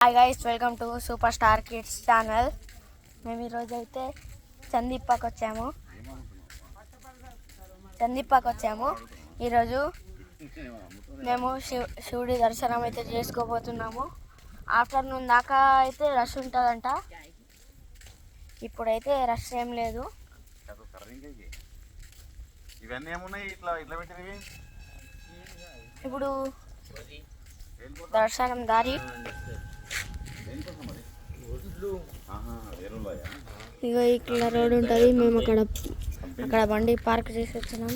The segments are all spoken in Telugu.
Hi guys, welcome to super star kids channel. మేము ఈరోజు అయితే చందీప్పాకి వచ్చాము. ఈరోజు మేము శివుడి దర్శనం అయితే చేసుకోబోతున్నాము. ఆఫ్టర్నూన్ దాకా అయితే రష్ ఉంటుందంట. ఇప్పుడైతే రష్ ఏం లేదు. ఇప్పుడు దర్శనం దారి ఇక ఇక్కడ రోడ్ ఉంటుంది. మేము అక్కడ బండి పార్క్ చేసి వచ్చినాం.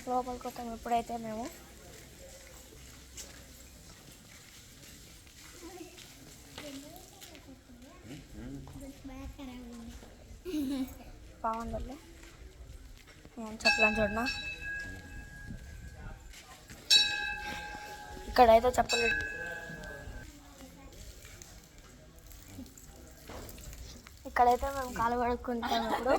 లోపలికి వస్తాం ఎప్పుడైతే మేము. బాగుండలే నేను చెప్పలేను చూడనా. ఇక్కడైతే చెప్పలేదు. ఇక్కడైతే మేము కాలు కడుక్కుంటాం. ఇప్పుడు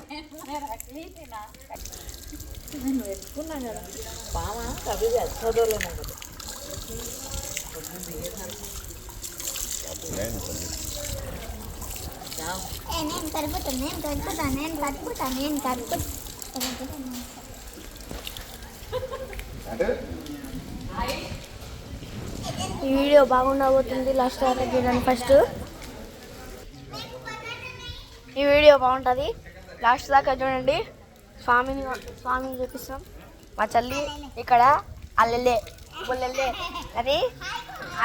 ఈ వీడియో బాగుండబోతుంది. లాస్ట్ వరకు చూడండి. ఫస్ట్ ఈ వీడియో బాగుంటుంది, లాస్ట్ దాకా చూడండి. స్వామిని చూపిస్తాం. మా చెల్లి ఇక్కడ అల్లెల్లే బుల్లెల్లే అది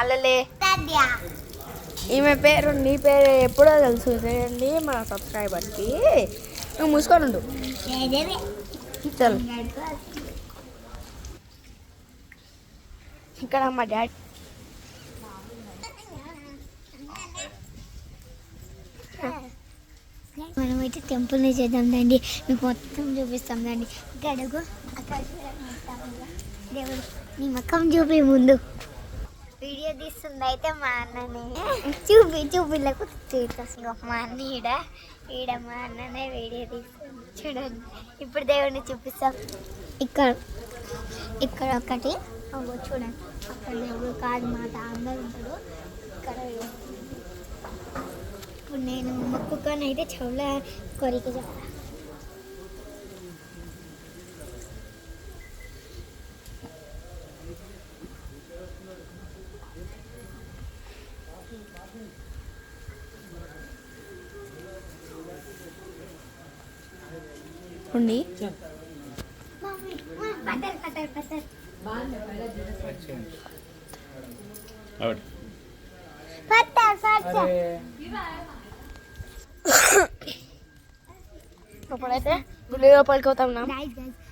అల్లెల్లే. ఈమె పేరు నీ పేరు ఎప్పుడో తెలుసు చూడండి మన సబ్స్క్రైబర్కి. నువ్వు మూసుకొని ఉండు. చల్, ఇక్కడ మా డాడీ మనమైతే టెంపుల్ని చేద్దాం రండి, మీకు మొత్తం చూపిస్తాం రండి. గడుగు అక్కడ దేవుడు నీ మొక్కం చూపి. ముందు వీడియో తీస్తుంది అయితే మా అన్ననే. చూపిలకు తీరుకొస్తుంది మా అన్న. ఈడ మా అన్ననే వీడియో తీస్తుంది చూడండి. ఇప్పుడు దేవుడిని చూపిస్తాం. ఇక్కడ ఒకటి చూడండి. అక్కడ దేవుడు కాదు మాట అందరు ఉంటాడు. ఇక్కడ ఇప్పుడు నేను మొక్కుకొని అయితే చెవుల కోరిక చెప్తా. ఉండి ఇప్పుడైతే గుడి లోపలికి పోతాం.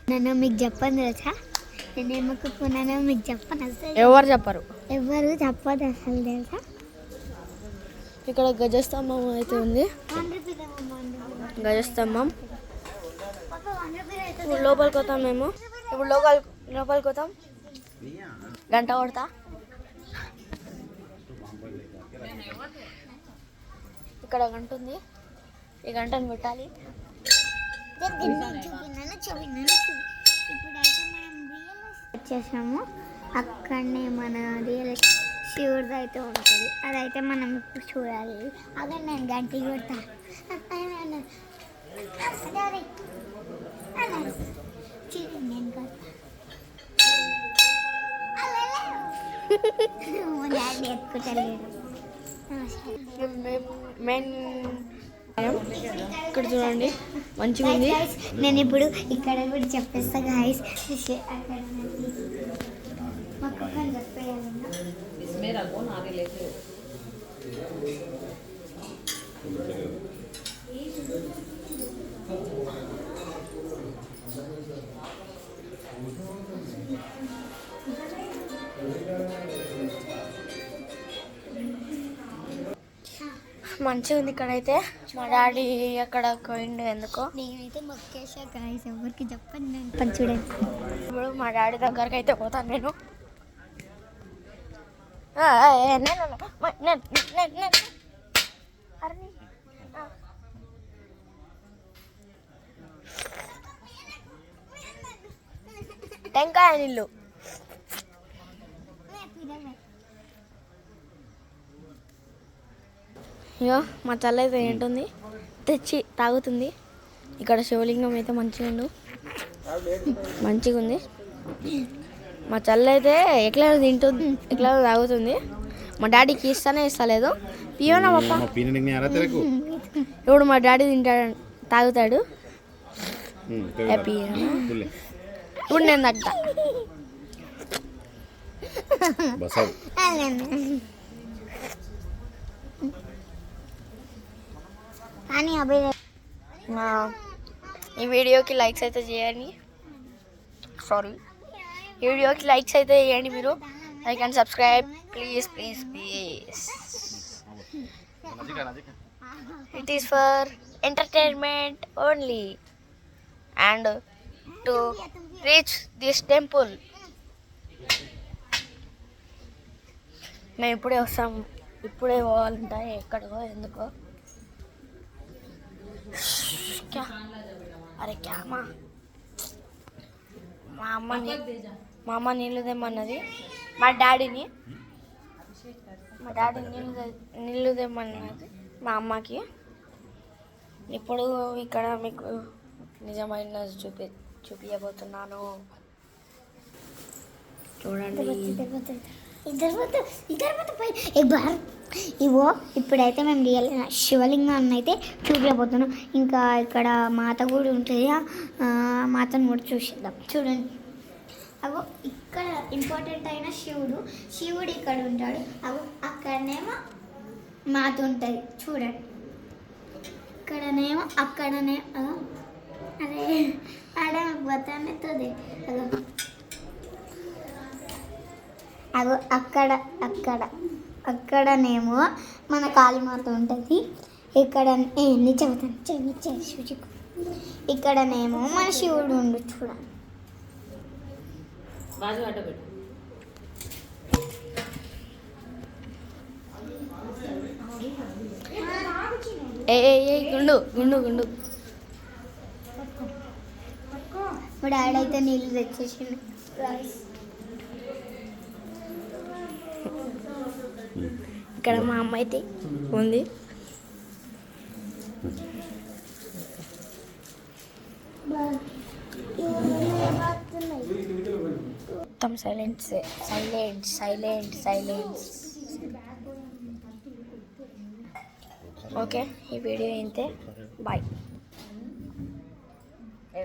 నన్ను మీకు చెప్పను తెలుసా, నేను ఏమనుకున్నానో మీకు చెప్పను. అసలు ఎవరు చెప్పరు చెప్పదు అసలు తెలుసా. ఇక్కడ గజస్తంభం అయితే ఉంది. గజస్తంభం ఇప్పుడు లోపలికి పోతాం మేము. ఇప్పుడు లోపలికి పోతాం. గంట కొడతా. ఇక్కడ గంట ఉంది. ఈ గంటను పెట్టాలి. ఇప్పుడైతే మనం వచ్చేసాము. అక్కడనే మన రియల్ శివుడిది అయితే ఉంటుంది. అదైతే మనం ఇప్పుడు చూడాలి. అక్కడ నేను గంట కొడతా. నేను డాడీ ఎత్తుకుంటలేడు. ఇక్కడ చూడండి మంచిగా ఉంది. నేను ఇప్పుడు ఇక్కడ కూడా చెప్పేస్తా గాయస్. అక్కడ మొక్కని చెప్పేయాలి. మంచిగా ఉంది. ఇక్కడైతే మా డాడీ అక్కడ పోయిండు ఎందుకో. నేనైతే మొక్కేసా గాయస్, ఎవరికి చెప్పండి. నేను చూడండి. ఇప్పుడు మా డాడీ దగ్గరికి అయితే పోతాను నేను. టెంకాయ నీళ్ళు ఇగో మా తల్లి అయితే ఏంటుంది తెచ్చి తాగుతుంది. ఇక్కడ శివలింగం అయితే మంచిగా ఉంది. మా తల్లి అయితే ఎట్లా తింటుంది, ఎట్లా తాగుతుంది. మా డాడీకి ఇస్తలేదు. పియోనా పప్ప ఇప్పుడు మా డాడీ తాగుతాడు. ఇప్పుడు నేను తగ్గుతా. ఈ వీడియోకి లైక్స్ అయితే చేయండి. ఈ వీడియోకి లైక్స్ అయితే చేయండి మీరు. Like and subscribe please. It is for entertainment only and to reach this temple. మేము ఇప్పుడే వస్తాము. ఇప్పుడే పోవాలంటే ఎక్కడికో ఎందుకో. అరే క్యామా మా అమ్మ నీళ్ళు తెమ్మన్నది. మా డాడీ నీళ్ళు తెమ్మన్నది మా అమ్మకి. ఇప్పుడు ఇక్కడ మీకు నిజమైన చూపించబోతున్నాను. చూడండి. ఇవో ఇప్పుడైతే మేము రియల్ శివలింగాన్ని అయితే చూపించబోతున్నాం. ఇంకా ఇక్కడ మాత కూడా ఉంటుంది. మాతను కూడా చూసేద్దాం. చూడండి, అగో ఇక్కడ ఇంపార్టెంట్ అయిన శివుడు ఇక్కడ ఉంటాడు. అగో అక్కడనేమో మాత ఉంటుంది. చూడండి, అక్కడనే అదే ఆడే బతానేస్తుంది. అగో అక్కడనేమో మన కాళీమాత ఉంటుంది. ఇక్కడ శివుడికి ఇక్కడనేమో మన శివుడు ఉండు. చూడండి, గుండు మా డాడీ అయితే నీళ్ళు తెచ్చేసిండు. ఇక్కడ మా అమ్మ అయితే ఉంది. మొత్తం సైలెన్స్. ఓకే, ఈ వీడియో ఇంతే. బాయ్.